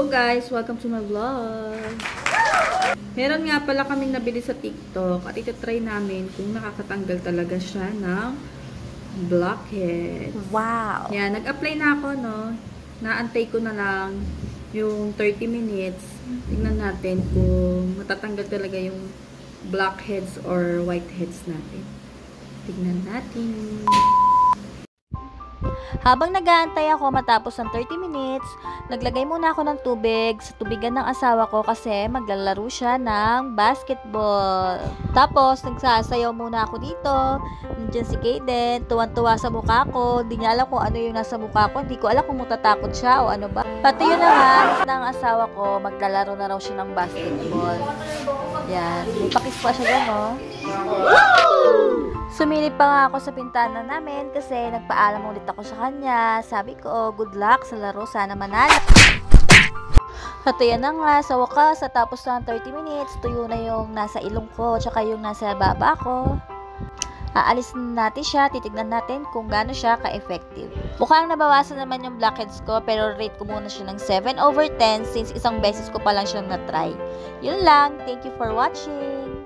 guys! Welcome to my vlog! Meron nga pala kaming nabili sa TikTok at ito-try namin kung nakakatanggal talaga siya ng blackheads. Wow! Yan, nag-apply na ako, no? Naantay ko na lang yung 30 minutes. Tingnan natin kung matatanggal talaga yung blackheads or whiteheads natin. Tingnan natin. Habang nag-aantay ako matapos ng 30 minutes, naglagay muna ako ng tubig sa tubigan ng asawa ko kasi maglalaro siya ng basketball. Tapos, nagsasayaw muna ako dito. Nandiyan si Kaden, tuwan-tuwa sa mukha ko. Hindi niya alam kung ano yung nasa mukha ko. Hindi ko alam kung matatakot siya o ano ba. Pati yun na nga, ng asawa ko, maglalaro na raw siya ng basketball. Yan. May pakis pa siya dyan, oh. Sumilip pa nga ako sa pintana namin kasi nagpaalam ulit ako sa kanya. Sabi ko, good luck sa laro, sana manalo. At yan na nga, sa wakas, sa tapos ng 30 minutes, tuyo na yung nasa ilong ko, tsaka yung nasa baba ko. Aalis na natin siya, titignan natin kung gaano siya ka-effective. Mukhang nabawasan naman yung blackheads ko, pero rate ko muna siya ng 7/10 since isang beses ko pa lang siyang na-try. Yun lang, thank you for watching!